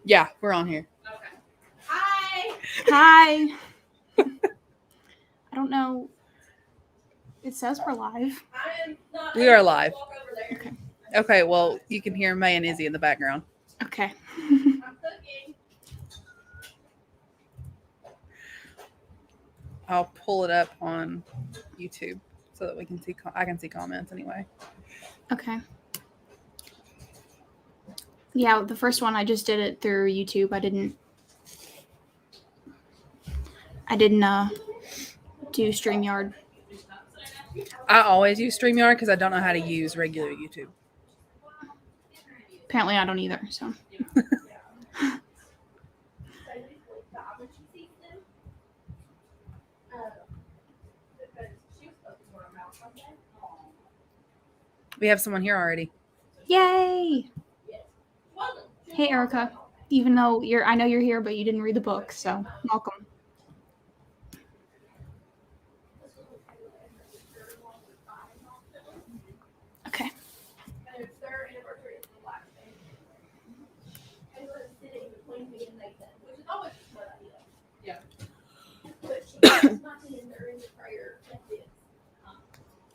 Yeah, we're on here. Okay. Hi. Hi. I don't know. It says we're live. We are live. Okay. Okay, well, you can hear May and Izzy in the background. Okay. I'm cooking. I'll pull it up on YouTube so that we can see. I can see comments anyway. Okay. Yeah, the first one I just did it through YouTube. I didn't do StreamYard. I always use StreamYard because I don't know how to use regular YouTube. Apparently, I don't either. So. We have someone here already. Yay! Hey, Erica. Even though I know you're here, but you didn't read the book, so welcome. Okay.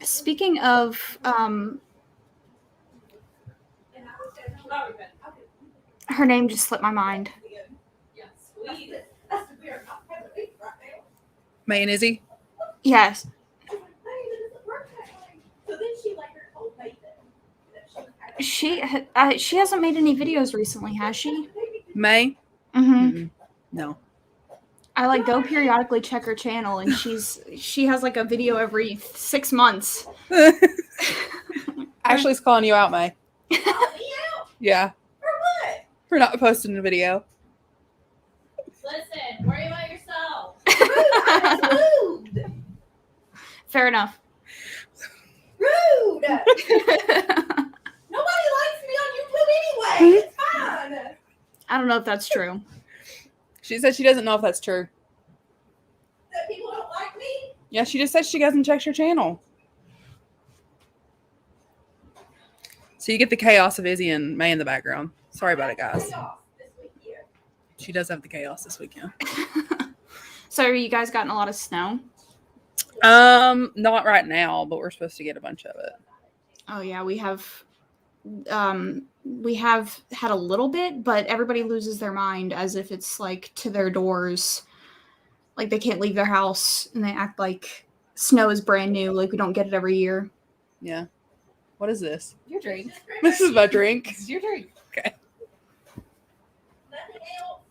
Speaking of her name just slipped my mind. May and Izzy? Yes. She hasn't made any videos recently, has she? May? Mm-hmm. No. I go periodically check her channel, and she has a video every 6 months. Ashley's calling you out, May. Yeah. For what? For not posting a video. Listen, worry about yourself. Rude. Fair enough. Rude. Nobody likes me on YouTube anyway. It's fine. I don't know if that's true. She said she doesn't know if that's true. That people don't like me? Yeah, she just said she hasn't checked your channel. So you get the chaos of Izzy and May in the background. Sorry about it, guys. She does have the chaos this weekend. So are you guys gotten a lot of snow? Not right now, but we're supposed to get a bunch of it. Oh yeah, we have had a little bit, but everybody loses their mind as if it's to their doors. They can't leave their house, and they act like snow is brand new, we don't get it every year. Yeah. What is this? Your drink. This is my drink. This is your drink. Okay. Nothing else.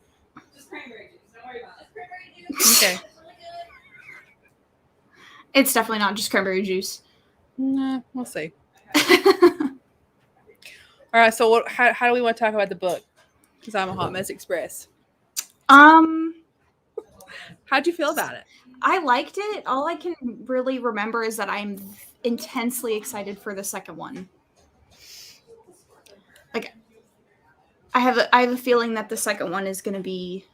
Just cranberry juice. Don't worry about it. Cranberry juice. Okay. It's really good. It's definitely not just cranberry juice. Nah, we'll see. All right, so how do we want to talk about the book? Because I'm a hot mess express. How'd you feel about it? I liked it. All I can really remember is that I'm intensely excited for the second one. I have a feeling that the second one is going to be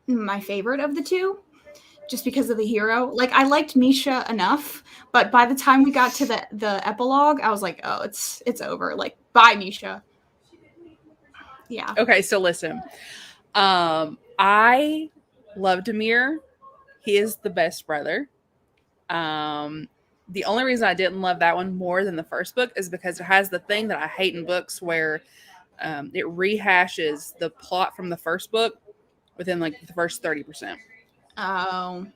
my favorite of the two, just because of the hero. I liked Misha enough, but by the time we got to the epilogue, I was like, oh, it's over. Bye, Misha. Yeah. Okay, so listen. I love Demir. He is the best brother. The only reason I didn't love that one more than the first book is because it has the thing that I hate in books where it rehashes the plot from the first book within the first 30%. Oh.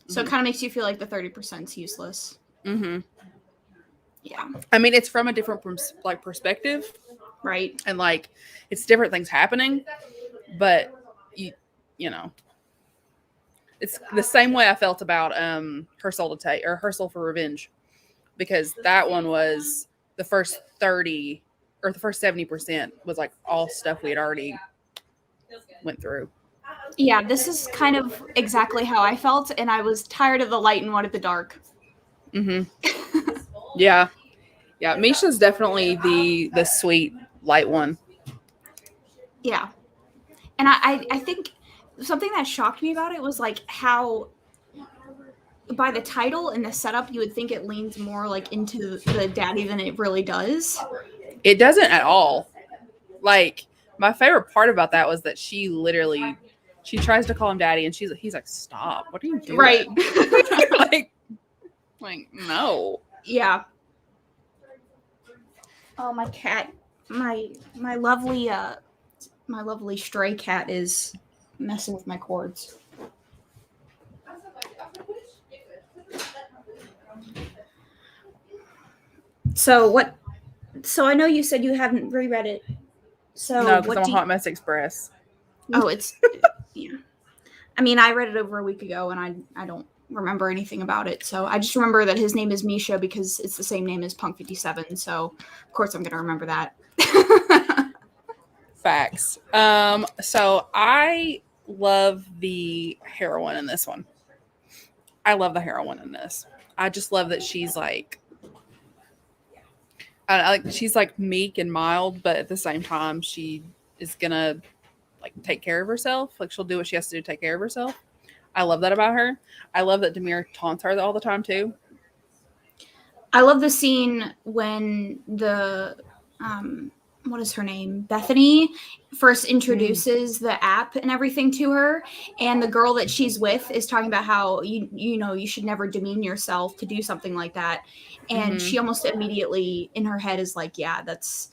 So it kind of makes you feel like the 30% is useless. Mm-hmm. Yeah. I mean, it's from a different perspective. Right. And it's different things happening, but you know, it's the same way I felt about Her Soul to Take or Her Soul for Revenge, because that one was the first 30 or the first 70% was all stuff we had already went through. Yeah, this is kind of exactly how I felt, and I was tired of the light and wanted the dark. Mm-hmm. Yeah. Misha's definitely the sweet light one. Yeah, and I think something that shocked me about it was how by the title and the setup you would think it leans more into the daddy than it really does. It doesn't at all. My favorite part about that was that she tries to call him daddy, and he's like, "Stop! What are you doing?" Right. like no. Yeah. Oh, my cat, my lovely stray cat is messing with my cords. So what? So I know you said you haven't reread it. So No, because what I'm a do Hot Mess Express. Oh, it's yeah. I mean, I read it over a week ago, and I don't remember anything about it. So I just remember that his name is Misha because it's the same name as Punk 57. So of course I'm gonna remember that. Facts. So I love the heroine in this one. I love the heroine in this. I just love that she's like, she's like meek and mild, but at the same time, she is gonna like take care of herself. Like she'll do what she has to do to take care of herself. I love that about her. I love that Demir taunts her all the time too. I love the scene when the what is her name? Bethany first introduces the app and everything to her, and the girl that she's with is talking about how you should never demean yourself to do something like that. And she almost immediately in her head is like, yeah, that's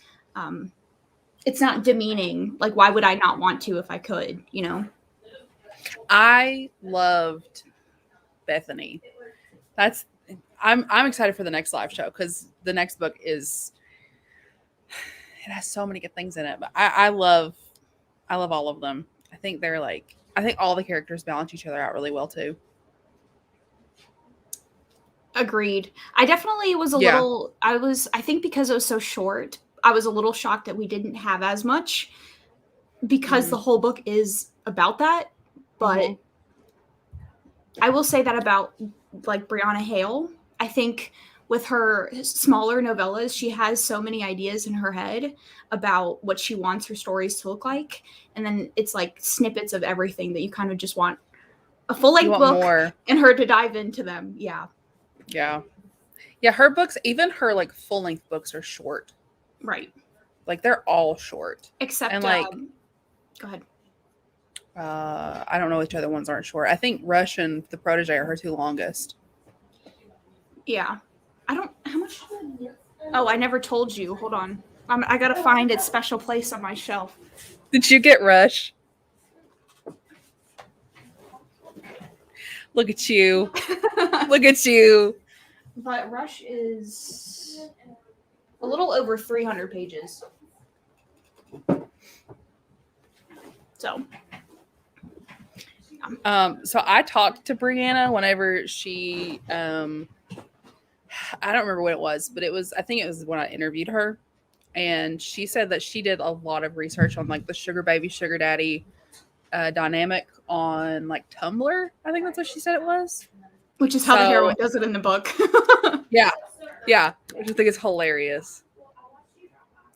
it's not demeaning. Like, why would I not want to if I could, I loved Bethany. I'm excited for the next live show because the next book it has so many good things in it. But I love all of them. I think all the characters balance each other out really well too. Agreed. I definitely was I think because it was so short, I was a little shocked that we didn't have as much because the whole book is about that. But I will say that about like Brianna Hale. I think with her smaller novellas, she has so many ideas in her head about what she wants her stories to look like. And then it's like snippets of everything that you kind of just want a full-length book more. And her to dive into them. Yeah. Yeah. Yeah, her books, even her like full-length books are short. Right. Like they're all short. Except and like go ahead. I don't know which other ones aren't short. I think Rush and The Protege are her two longest. Yeah. How much? Oh, I never told you. Hold on. I gotta find its special place on my shelf. Did you get Rush? Look at you. Look at you. But Rush is a little over 300 pages. So. So I talked to Brianna whenever she I don't remember what it was, but I think it was when I interviewed her, and she said that she did a lot of research on like the sugar baby, sugar daddy dynamic on like Tumblr. I think that's what she said it was. Which is how the heroine does it in the book. Yeah. Yeah. Which I think is hilarious.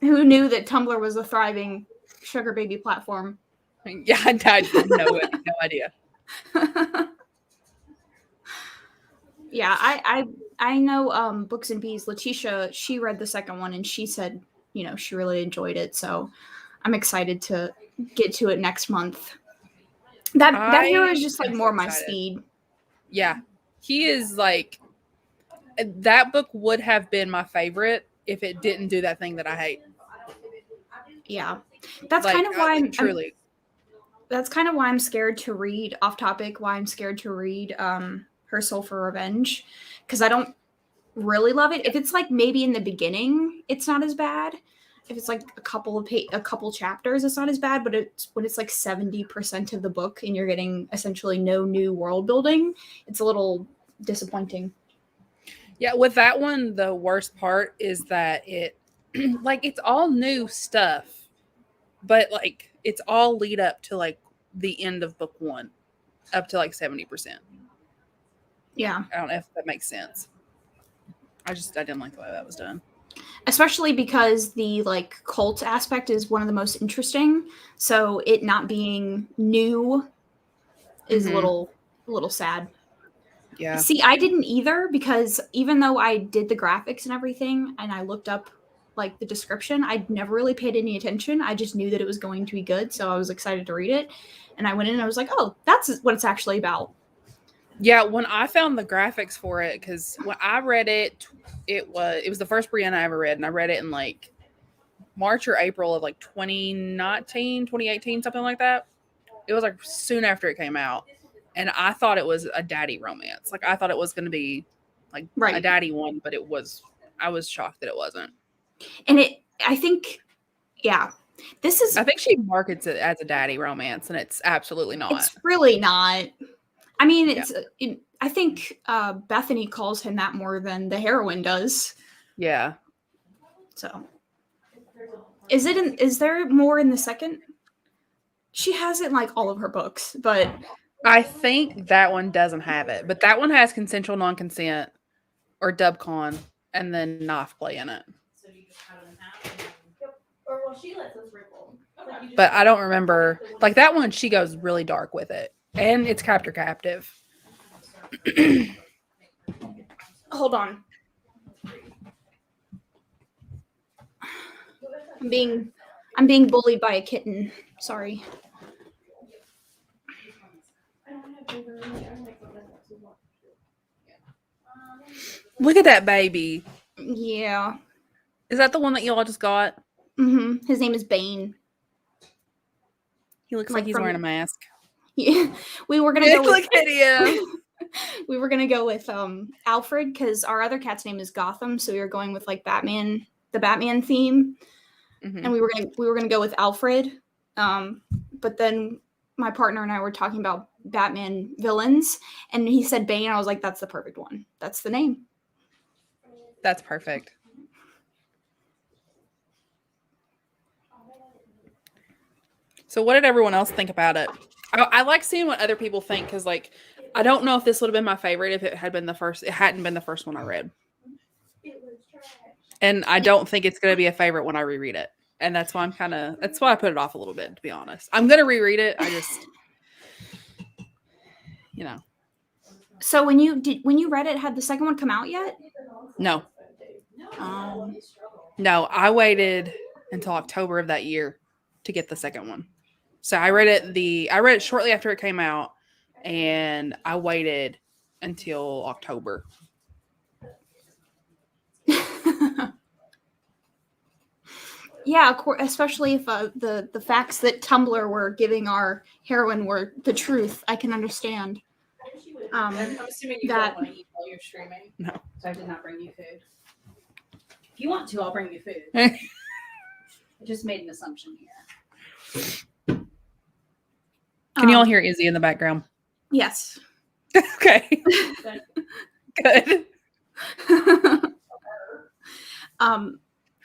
Who knew that Tumblr was a thriving sugar baby platform? Yeah, I had no idea. Yeah, I know Books and Bees. Letitia, she read the second one and she said, she really enjoyed it. So I'm excited to get to it next month. That hero is just like more my speed. Yeah. He is like, that book would have been my favorite if it didn't do that thing that I hate. Yeah. That's kind of why that's kind of why I'm scared to read off topic, why I'm scared to read Her Soul for Revenge, because I don't really love it. If it's like maybe in the beginning, it's not as bad. If it's like a couple chapters, it's not as bad. But when it's like 70% of the book and you're getting essentially no new world building, it's a little disappointing. Yeah, with that one, the worst part is that it like it's all new stuff, but like it's all lead up to like the end of book one, up to like 70%. Yeah. I don't know if that makes sense. I didn't like the way that was done. Especially because the like cult aspect is one of the most interesting. So it not being new is a little sad. Yeah. See, I didn't either because even though I did the graphics and everything and I looked up like the description. I'd never really paid any attention. I just knew that it was going to be good, so I was excited to read it. And I went in and I was like, oh, that's what it's actually about. Yeah, when I found the graphics for it, because when I read it, it was the first Brianna I ever read, and I read it in like March or April of like 2019, 2018, something like that. It was like soon after it came out. And I thought it was a daddy romance. Like I thought it was going to be like a daddy one, but I was shocked that it wasn't. And I think I think she markets it as a daddy romance, and it's absolutely not. It's really not. I mean, I think Bethany calls him that more than the heroine does. Yeah. So, is there more in the second? She has it in like all of her books, but I think that one doesn't have it, but that one has consensual non-consent or dubcon and then knife play in it. So you just cut it in half. Or well, she lets us ripple. But I don't remember. Like that one, she goes really dark with it, and it's captor captive. Hold on. I'm being bullied by a kitten. Sorry. Look at that baby. Yeah. Is that the one that y'all just got? Mm-hmm. His name is Bane. He looks like he's wearing a mask. Yeah. We were gonna go with look at him. We were gonna go with Alfred because our other cat's name is Gotham, so we were going with like Batman, the Batman theme, and we were gonna go with Alfred. But then my partner and I were talking about Batman villains, and he said Bane. I was like, that's the perfect one. That's the name. That's perfect. So what did everyone else think about it? I like seeing what other people think because, like, I don't know if this would have been my favorite if it hadn't been the first one I read. And I don't think it's going to be a favorite when I reread it. And that's why that's why I put it off a little bit, to be honest. I'm going to reread it. I just, So when you read it, had the second one come out yet? No. No, I waited until October of that year to get the second one. So I read it shortly after it came out, and I waited until October. Yeah, especially if the facts that Tumblr were giving our heroine were the truth. I can understand. I'm assuming you don't want to eat while you're streaming. No. So I did not bring you food. If you want to, I'll bring you food. I just made an assumption here. Can you all hear Izzy in the background? Yes. Okay. Good.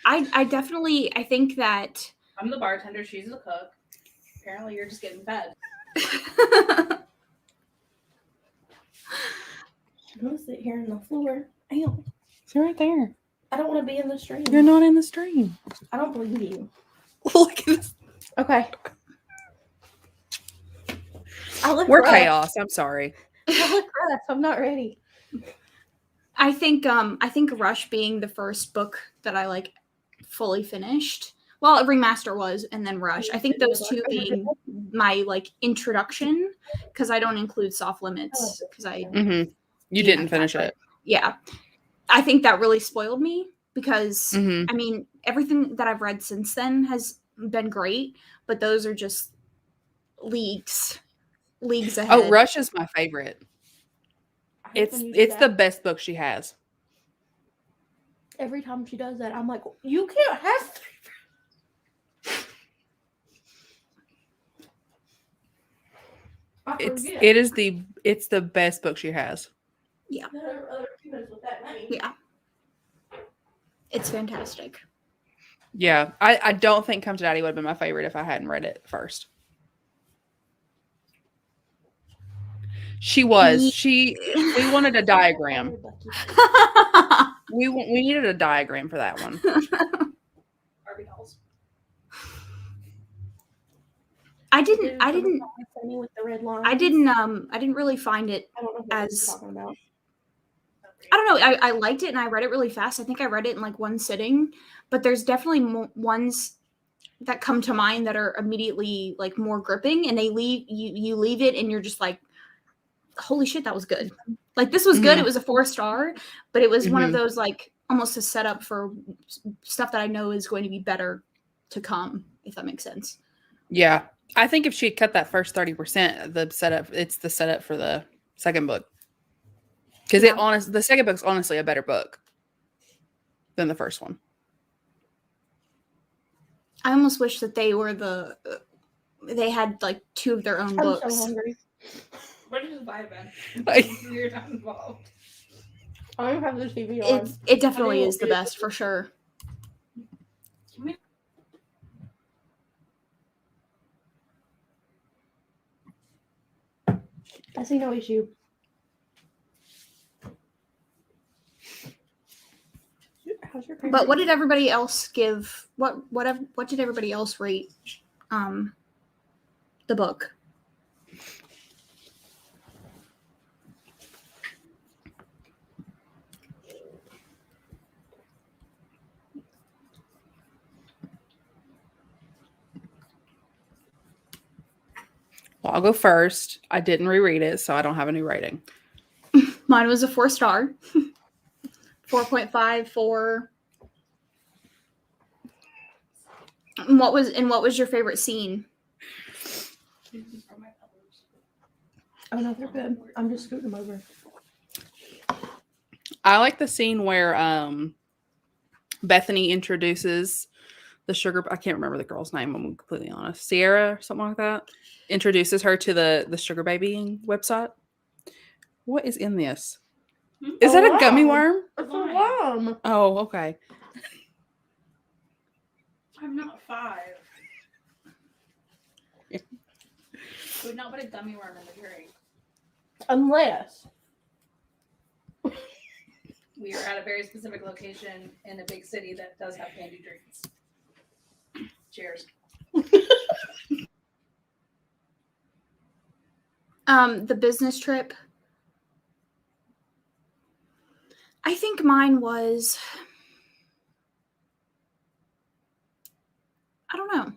I think that I'm the bartender, she's the cook. Apparently you're just getting fed. I'm gonna sit here on the floor. Ew. You're right there. I don't want to be in the stream. You're not in the stream. I don't believe you. Look at this. Okay. We're chaos. I'm sorry. I look rough. I'm not ready. I think Rush being the first book that I like fully finished. Well, Ringmaster was, and then Rush. I think those two being my like introduction, because I don't include Soft Limits because You didn't finish it. Yeah, I think that really spoiled me because Mm-hmm. I mean everything that I've read since then has been great, but those are just leagues ahead. Oh, Rush is my favorite. It's the best book she has. Every time she does that, I'm like, you can't have three. It's the best book she has. Yeah. Yeah. It's fantastic. Yeah. I don't think Come to Daddy would have been my favorite if I hadn't read it first. She was. We wanted a diagram. We needed a diagram for that one. Barbie dolls. I didn't with the red line. I didn't really find it I don't know what as you're talking about. I don't know. I liked it and I read it really fast. I think I read it in like one sitting, but there's definitely ones that come to mind that are immediately like more gripping, and they leave you leave it and you're just like, holy shit, that was good. Like this was good. It was a 4-star, but it was one of those like almost a setup for stuff that I know is going to be better to come, if that makes sense. Yeah. I think if she had cut that first 30%, it's the setup for the second book. Because the second book's honestly a better book than the first one. I almost wish that they were they had like 2 of their own books. I'm so hungry. What did you buy, Ben? Like- You're not involved. I don't have the TV on. It definitely is the best for sure. I see no issue. How's your favorite? But what did everybody else give? What did everybody else rate the book? Well, I'll go first. I didn't reread it, so I don't have a new rating. Mine was a 4-star. 4.5 for. And what was your favorite scene? Oh no, they're good. I'm just scooting them over. I like the scene where Bethany introduces the sugar. I can't remember the girl's name. I'm completely honest. Sierra or something like that. Introduces her to the sugar babying website. What is in this? Is that a gummy worm? It's a worm. Oh, okay. I'm not 5. Would not put a gummy worm in the drink. Unless. We are at a very specific location in a big city that does have candy drinks. Cheers. The business trip. I think mine was. I don't know.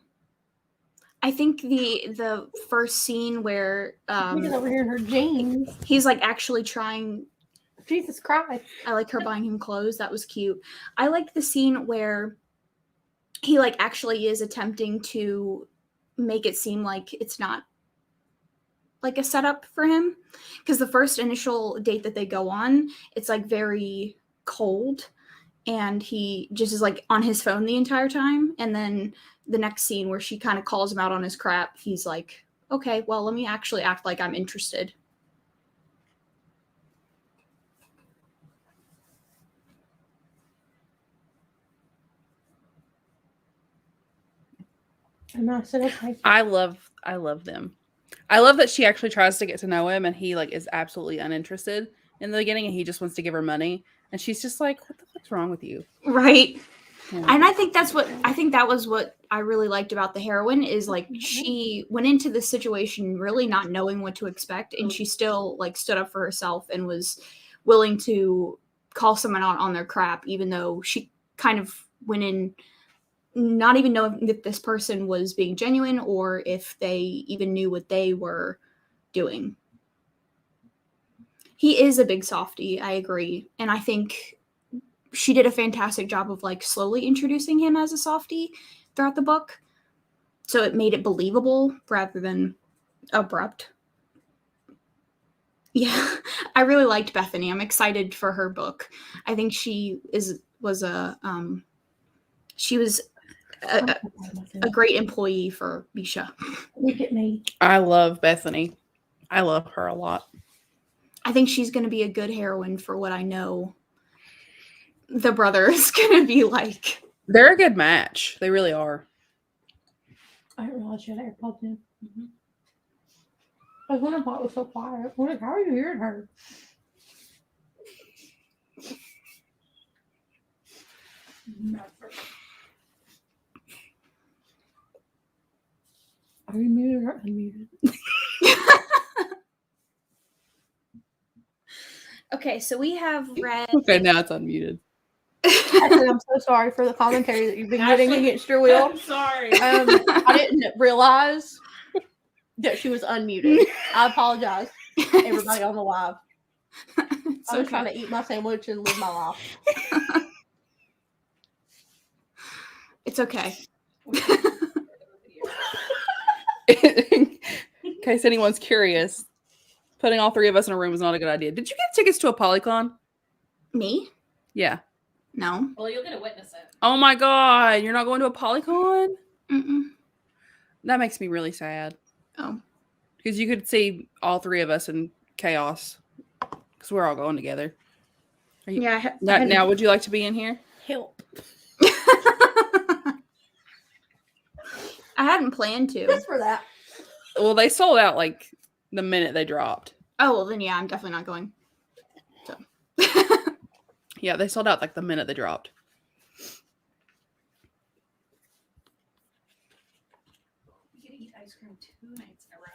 I think the first scene where Look over here in her jeans. he's like actually trying. Jesus Christ. I like her buying him clothes. That was cute. I like the scene where he like actually is attempting to make it seem like it's not like a setup for him, because the first initial date that they go on, it's like very cold and he just is like on his phone the entire time, and then the next scene where she kind of calls him out on his crap, he's like, okay, well, let me actually act like I'm interested. And I said, okay. I love them. I love that she actually tries to get to know him and he like is absolutely uninterested in the beginning and he just wants to give her money. And she's just like, what the fuck's wrong with you? Right. Yeah. And I think that was what I really liked about the heroine is like she went into the situation really not knowing what to expect, and she still like stood up for herself and was willing to call someone out on their crap, even though she kind of went in not even knowing if this person was being genuine or if they even knew what they were doing. He is a big softie, I agree. And I think she did a fantastic job of like slowly introducing him as a softie throughout the book. So it made it believable rather than abrupt. Yeah, I really liked Bethany. I'm excited for her book. I think she was a great employee for Misha. Look at me. I love Bethany. I love her a lot. I think she's going to be a good heroine for what I know the brother is going to be like. They're a good match. They really are. I didn't realize you had AirPods in. Mm-hmm. I was wondering why it was so quiet. I'm like, how are you hearing her? Are you muted or unmuted? Okay, so we have read. Okay, now it's unmuted. Actually, I'm so sorry for the commentary that you've been getting against your will. I'm sorry. I didn't realize that she was unmuted. I apologize, everybody on the live. It's I was okay. trying to eat my sandwich and live my life. It's okay. In case anyone's curious, putting all three of us in a room is not a good idea. Did you get tickets to a Polycon? Me? Yeah. No. Well, you'll get to witness it. Oh my god, you're not going to a Polycon? Mm-mm. That makes me really sad. Oh. Because you could see all three of us in chaos. Because we're all going together. Are you, Yeah. now, would you like to be in here? Help. I hadn't planned to. Just for that. Well, they sold out like the minute they dropped. Oh, well, then yeah, I'm definitely not going. So. Yeah, they sold out like the minute they dropped. You get to eat ice cream 2 nights in a row.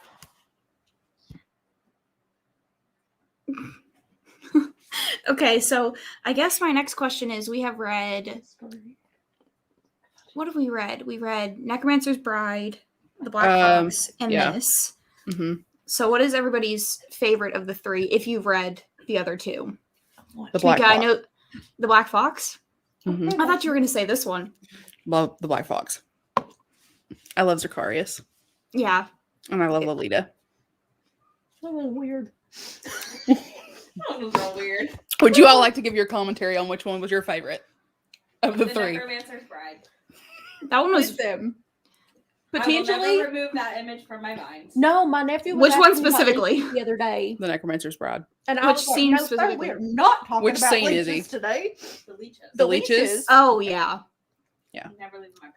Okay, so I guess my next question is we have read. What have we read? We read Necromancer's Bride, The Black Fox, and yeah. this. Mm-hmm. So, what is everybody's favorite of the three if you've read the other two? The Black Tamika, I Fox. know The Black Fox? Mm-hmm. I thought you were going to say this one. Love the Black Fox. I love Zacharias. Yeah. And I love Lolita. That was weird. That was real weird. Would you all like to give your commentary on which one was your favorite of the three? Necromancer's Bride. That one was. them. I Potentially. will never remove that image from my mind. No, my nephew. Was Which one asking me about specifically? leeches the other day, The Necromancer's Bride. and I Which was like, scene no, sir, specifically? we're not talking Which about scene is leeches he? today. The leeches. The leeches? Oh, yeah. Never leaves my brain.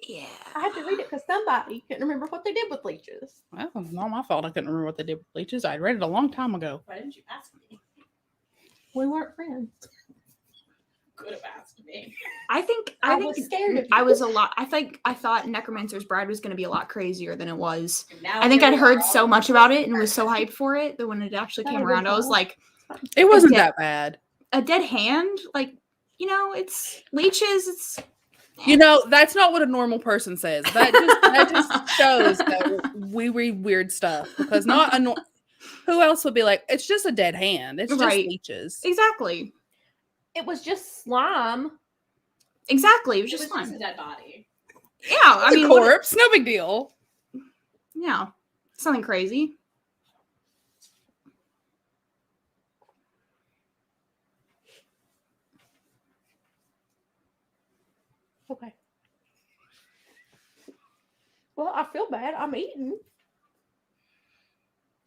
Yeah. I had to read it because somebody couldn't remember what they did with leeches. Well, it's not my fault. I couldn't remember what they did with leeches. I read it a long time ago. Why didn't you ask me? We weren't friends. Could have asked me. I think was scared of you. I was a lot. I thought Necromancer's Bride was going to be a lot crazier than it was. And now I think here I'd we heard are, so all much over about the it and was so person. hyped for it that when it actually came That'd around, be I was cool. like, It wasn't Okay. that bad. a dead hand? Like, it's leeches. It's. You know, that's not what a normal person says. That just shows that we read weird stuff because not a who else would be like, it's just a dead hand. It's just Right. leeches. Exactly. It was just slime. Exactly. It was It just was just fun. a dead body. Yeah. I It's a mean, what- corpse, no big deal. yeah. Something crazy. Okay. Well, I feel bad. I'm eating.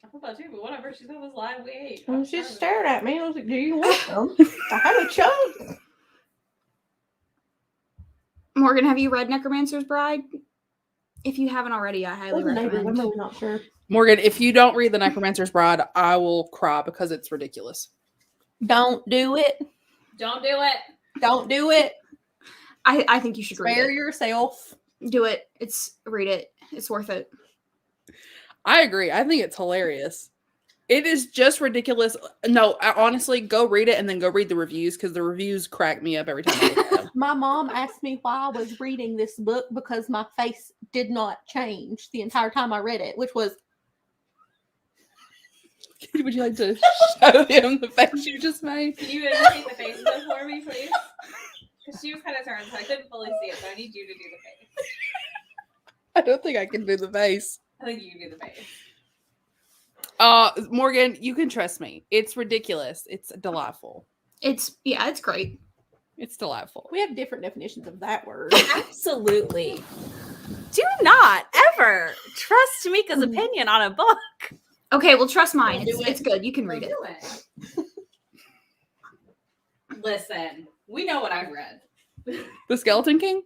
I don't know about you, but whatever. She's on this live. We ate. And I'm she sorry. stared at me. I was like, "Do you want some?" I had a chunk. Morgan, have you read Necromancer's Bride? If you haven't already, I highly I'm recommend. really not sure. Morgan, if you don't read The Necromancer's Bride, I will cry because it's ridiculous. Don't do it. Don't do it. Don't do it. I think you should read Spare it. yourself. Do it. Read it. It's worth it. I agree. I think it's hilarious. It is just ridiculous. No, honestly, go read it and then go read the reviews because the reviews crack me up every time I look at them. My mom asked me why I was reading this book because my face did not change the entire time I read it, which was Would you like to show them the face you just made? Can you imitate the faces for me, please? Because she was kind of turned, so I couldn't fully see it. So I need you to do the face. I don't think I can do the face. I think you can do the face. Morgan, you can trust me. It's ridiculous. It's delightful. It's great. It's delightful. we have different definitions of that word. Absolutely. Do not ever trust Tamika's opinion on a book. Okay, well, trust mine. Don't do It's good. You can read it. Do it. Listen, we know what I've read. The Skeleton King?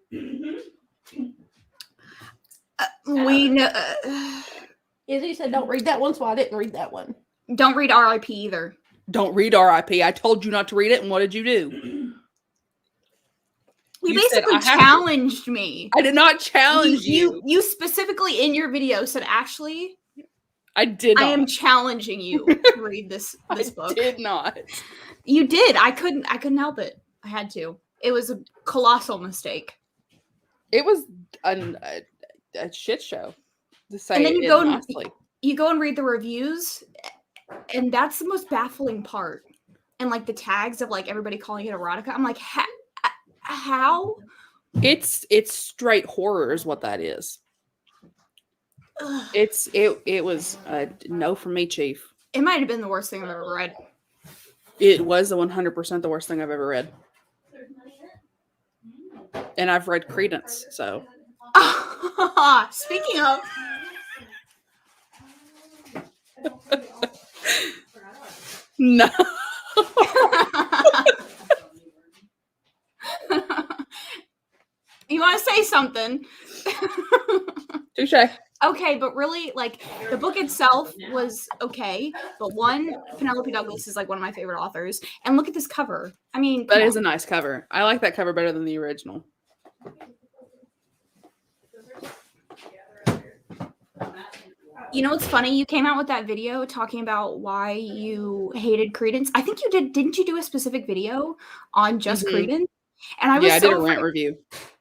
We know. Izzy said, "Don't read that one," so I didn't read that one. Don't read R.I.P. either. Don't read R.I.P. I told you not to read it, and what did you do? You You said, basically "I have to." challenged me. I did not challenge you. You specifically in your video said, Ashley, I did not. I am challenging you to read this book. Did not. You did. I couldn't help it. I had to. It was a colossal mistake. It was a shit show. To say And then you it go nicely. you go and read the reviews, and that's the most baffling part. And like the tags of like everybody calling it erotica. I'm like, how? It's straight horror is what that is. Ugh. It was a no from me, Chief. It might have been the worst thing I've ever read. It was 100% the worst thing I've ever read. And I've read Credence, so. Speaking of, No. you want to say something? Touche. Okay, but really, like, the book itself was okay, but one, Penelope Douglas is like one of my favorite authors, and look at this cover. I mean, That come is a on. nice cover. I like that cover better than the original. You know what's funny? You came out with that video talking about why you hated Credence. I think you did. Didn't you do a specific video on just Mhm. Credence? And I was I so did a rant afraid. review.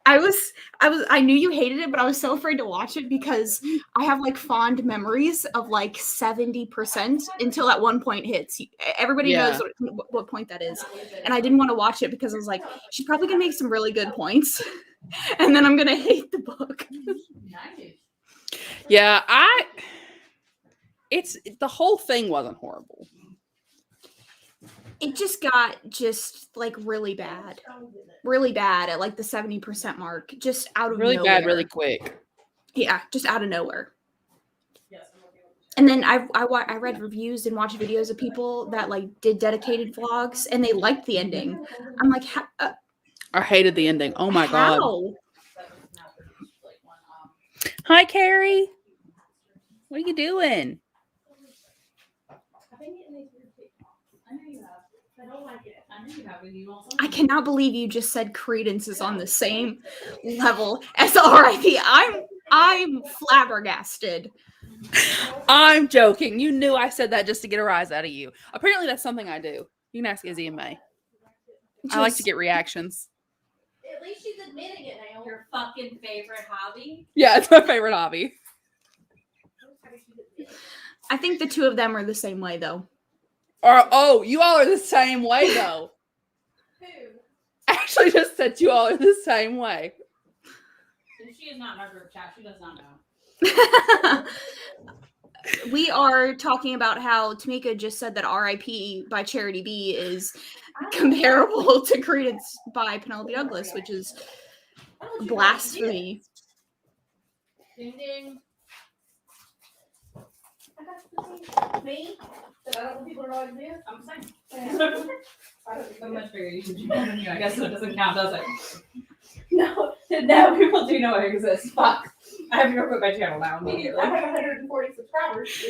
I knew you hated it, but I was so afraid to watch it because I have like fond memories of like 70% until that one point hits. Everybody Yeah. knows what point that is. And I didn't want to watch it because I was like, she's probably gonna make some really good points. And then I'm gonna hate the book. Yeah, the whole thing wasn't horrible. It just got like really bad at like the 70% mark, just out of Really nowhere. bad, really quick. Yeah, just out of nowhere. And then I read reviews and watched videos of people that like did dedicated vlogs and they liked the ending. I'm like, I hated the ending. Oh my god. how? Hi, Carrie. What are you doing? I cannot believe you just said Credence is on the same level as R.I.P. I'm flabbergasted. I'm joking. You knew I said that just to get a rise out of you. Apparently, that's something I do. You can ask Izzy and May. I like to get reactions. At least she's admitting it now. Your fucking favorite hobby? Yeah, it's my favorite hobby. I think the two of them are the same way, though. You all are the same way, though. Who? Actually, just said you all are the same way. She is not in our group chat. She does not know. We are talking about how Tamika just said that R.I.P. by Charity B is comparable to Credence by Penelope Douglas, which is blasphemy. Ding ding. Me? I don't know people are always there. I'm saying. I'm much bigger YouTube channel than you. I guess so it doesn't count, does it? No, now people do know I exist. Fuck. I have to go quit my channel now immediately. I have 140 subscribers.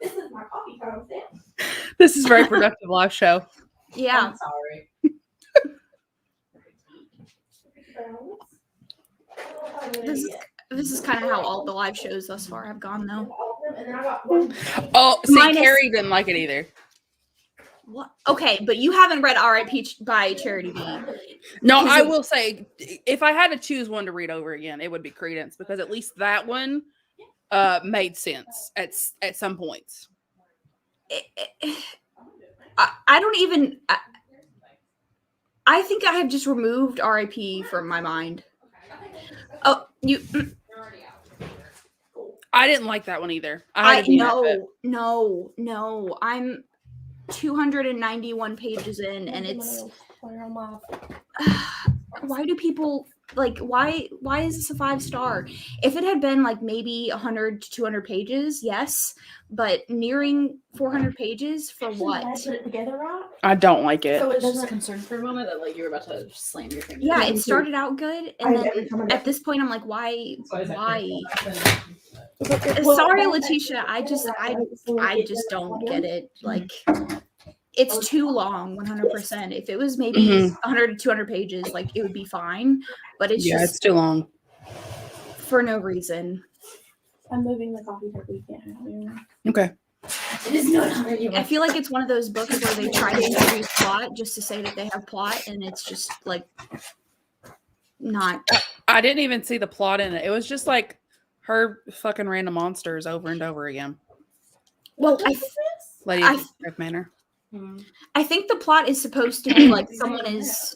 This is my coffee time, Sam. This is a very productive live show. Yeah. I'm sorry. This is kind of how all the live shows thus far have gone, though. Oh, see, Minus- Carrie didn't like it either. What? Okay, but you haven't read R.I.P. by Charity B. No, Is I it- will say, if I had to choose one to read over again, it would be Credence, because at least that one made sense at some points. I don't even. I think I have just removed R.I.P. from my mind. Oh, you. I didn't like that one either. I had to DNF it. No. I'm 291 pages in, and it's. Why do people like? Why is this a 5-star? If it had been like maybe 100 to 200 pages, yes, but nearing 400 pages for what? I don't like it. So it's just concerned for a moment that like you're about to slam your finger. Yeah, it started out good, and then at this point, I'm like, why? Sorry, Letitia. I just don't get it. Like, it's too long. 100%. If it was maybe 100 to 200 pages, like it would be fine. But it's It's just too long. for no reason. I'm moving the coffee table. You can't have it. Okay. It is not I feel like it's one of those books where they try to introduce plot just to say that they have plot, and it's just like not. I didn't even see the plot in it. It was just like her fucking random monsters over and over again. Well, Lady I- of Red Manor. I think the plot is supposed to be like someone is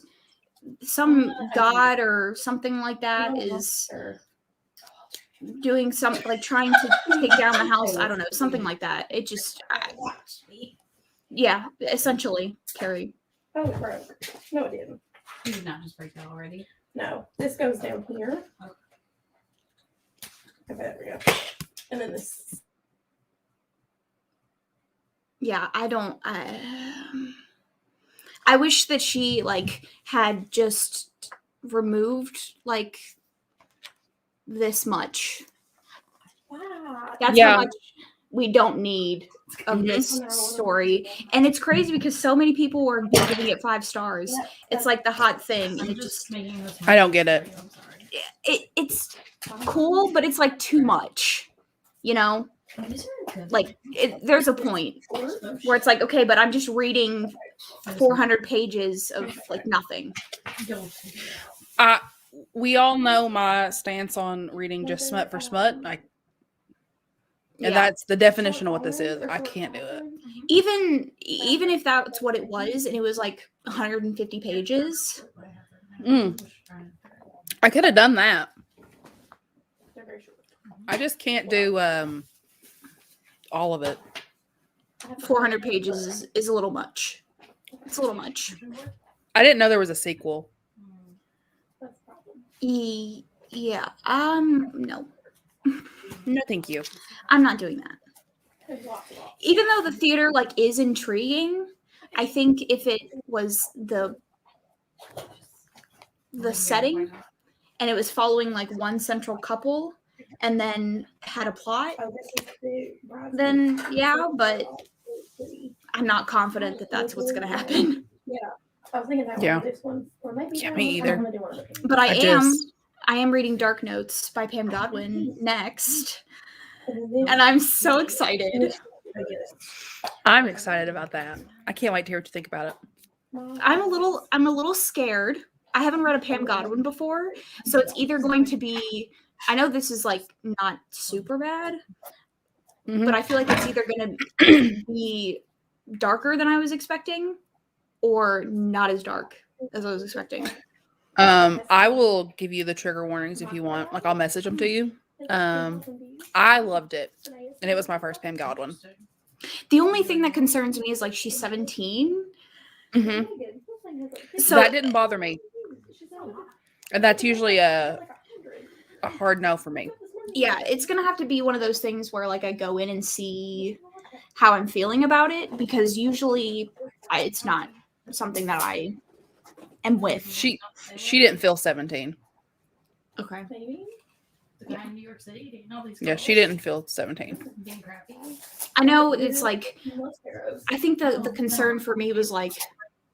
some god or something like that is doing some like trying to take down the house. I don't know, something like that. It just, yeah, essentially, Carrie. Oh, it broke. No, it didn't. You did not just break that already. No, this goes down here. Okay, there we go. And then this. Yeah, I wish that she like had just removed like this much. Wow. That's Yeah. how much we don't need of this story. And it's crazy because so many people were giving it 5 stars. It's like the hot thing, and it just making this. I don't get it. it's cool, but it's like too much. You know? Like there's a point where it's like, okay, but I'm just reading 400 pages of like nothing. We all know my stance on reading just smut for smut. And Yeah. that's the definition of what this is. I can't do it. Even if that's what it was, and it was like 150 pages. I could have done that. I just can't do all of it. 400 pages is a little much. It's a little much. I didn't know there was a sequel. Yeah. No. No, thank you. I'm not doing that. Even though the theater like is intriguing, I think if it was the setting and it was following like one central couple and then had a plot, then yeah, but I'm not confident that that's what's going to happen. I was thinking that Yeah. this one, or maybe Yeah, that me one. either. I wanna do one of those. But I just- am reading Dark Notes by Pam Godwin next, And and I'm so excited. I'm excited about that. I can't wait to hear what you think about it. I'm a little scared. I haven't read a Pam Godwin before, so it's either going to be, I know this is like not super bad, but I feel like it's either going to be darker than I was expecting or not as dark as I was expecting. I will give you the trigger warnings if you want. Like I'll message them to you. I loved it, and it was my first Pam Godwin. The only thing that concerns me is like she's 17. So That didn't bother me, and that's usually a hard no for me. yeah, it's gonna have to be one of those things where like I go in and see how I'm feeling about it, because usually it's not something that I am with. She didn't feel 17. Okay. maybe. The guy in New York City dating all these Yeah, girls. she didn't feel 17. Being crappy. I know it's like, He loves sparrows. I think the concern for me was like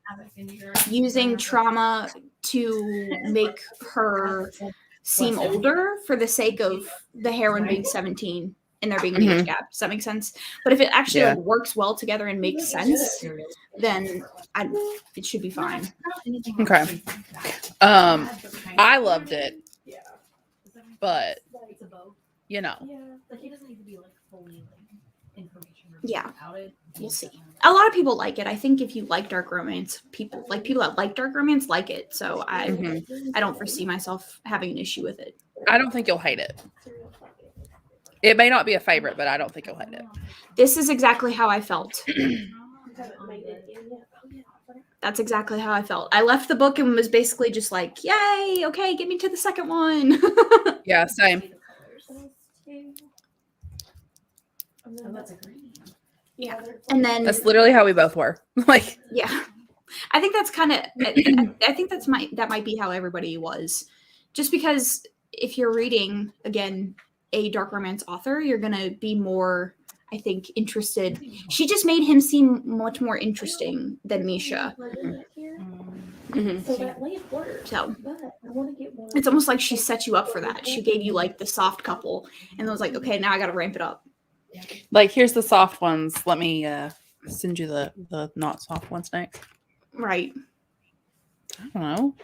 Havoc in New York. using trauma to make her seem older for the sake of the heroine being 17 and there being an age gap. Does that make sense? But if it actually like works well together and makes sense, then it should be fine. Okay. I loved it, Yeah. but It's a boat. you know, Yeah. Like he doesn't need to be like fully like information Yeah. about it. We'll see. A lot of people like it. I think if you like dark romance, people that like dark romance like it. So I don't foresee myself having an issue with it. I don't think you'll hate it. It may not be a favorite, but I don't think you'll hate it. This is exactly how I felt. That's exactly how I felt. I left the book and was basically just like, yay, okay, get me to the second one. Yeah, same. Oh, that's a green. Yeah. And then That's literally how we both were. Like, yeah. I think that's kind of I think that might be how everybody was. Just because if you're reading again a dark romance author, you're going to be more, I think, interested. She just made him seem much more interesting than Misha. Mhm. So that lamp works. So But I want to get one. it's almost like she set you up for that. She gave you like the soft couple, and was like, okay, now I got to ramp it up. Like, here's the soft ones. Let me send you the not soft ones next. Right. I don't know.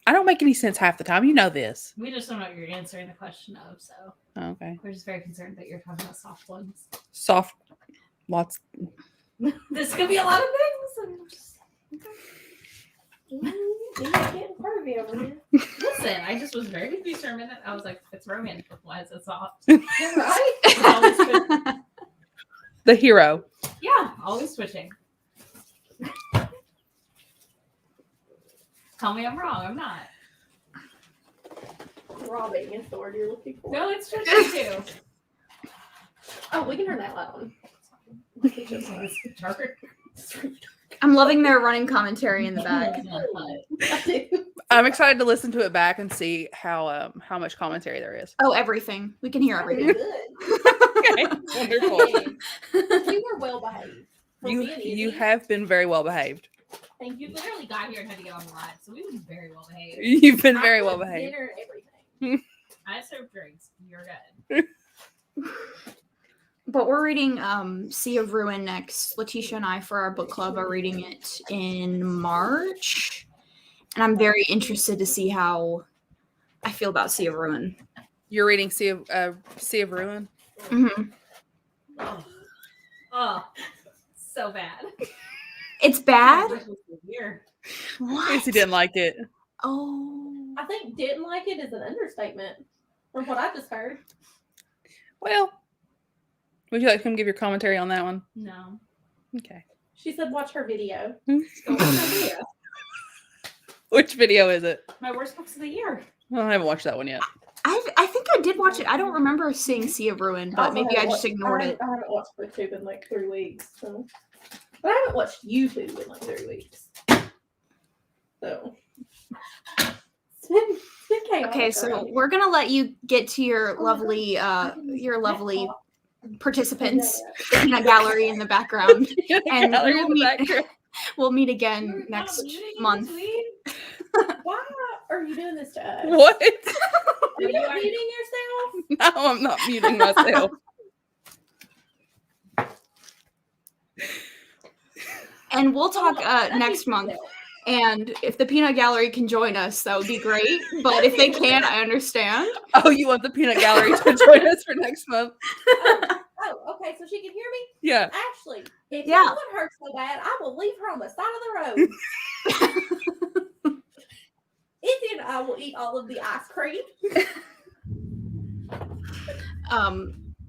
I don't make any sense half the time. You know this. We just don't know what you're answering the question of, so Oh, okay. we're just very concerned that you're talking about soft ones. Soft. Lots. This could be a lot of things. I'm just- You're getting pervy over here. Listen, I just was very confused for a minute. I was like, it's romantic. Why is it soft? You're right. It's always switching. The hero. Yeah, always switching. Tell me I'm wrong. I'm not. Robbing is the word you're looking for. No, it's switching too. Oh, we can turn that light on. It's darker. I'm loving their running commentary in the back. I do. I'm excited to listen to it back and see how much commentary there is. Oh, everything. We can hear everything. Okay, wonderful. You were well behaved. For You being you easy. have been very well behaved. Thank You you. literally got here and had to get on the ride, so we were very well behaved. You've been very I well cooked behaved. Dinner and everything. I served drinks. You're good. But we're reading Sea of Ruin next. Letitia and I, for our book club, are reading it in March. And I'm very interested to see how I feel about Sea of Ruin. You're reading Sea of Ruin. hmm Oh, so bad. It's bad? Weird. What? Casey didn't like it. Oh. I think didn't like it is an understatement from what I just heard. Well, would you like to come give your commentary on that one? No. Okay. She said watch her video. Go watch my video. Which video is it? My worst books of the year. Well, I haven't watched that one yet. I think I did watch it. I don't remember seeing Sea of Ruin, but Also maybe I haven't just watched- ignored it. I haven't watched BookTube in like 3 weeks. So. But I haven't watched YouTube in like 3 weeks. So. Okay, so we're gonna let you get to your lovely participants, the peanut gallery in the background. And Gallery we'll in the meet- background. We'll meet again next month. Why are you doing this to us? What? Are you muting yourself? No, I'm not muting myself. And we'll talk next month. And if the peanut gallery can join us, that would be great. But if they can't, I understand. Oh, you want the peanut gallery to join us for next month? Oh, okay, so she can hear me? Yeah. Ashley, if Yeah. your foot hurts so bad, I will leave her on the side of the road. Izzy and I will eat all of the ice cream.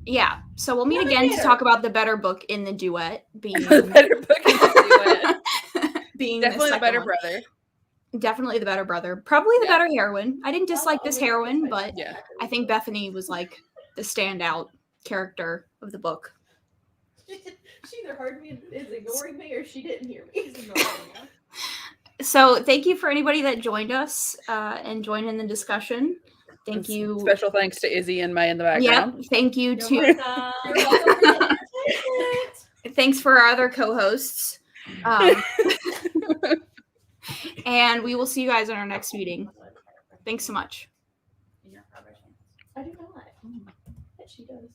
Yeah. So we'll meet What a again to dinner. talk about the better book in the duet, being The better book is the duet. being Definitely the second better one. brother. Definitely the better brother. Probably the Yeah. better heroine. I didn't dislike this heroine, but Yeah. I think Bethany was like the standout character of the book. She either heard me and is ignoring me or she didn't hear me. So thank you for anybody that joined us and joined in the discussion. Thank you. Special thanks to Izzy and May in the Yeah, background. thank you You're to welcome. You're welcome for the entertainment. thanks for our other co-hosts. And we will see you guys in our next meeting. Thanks so much. I do not. But she does.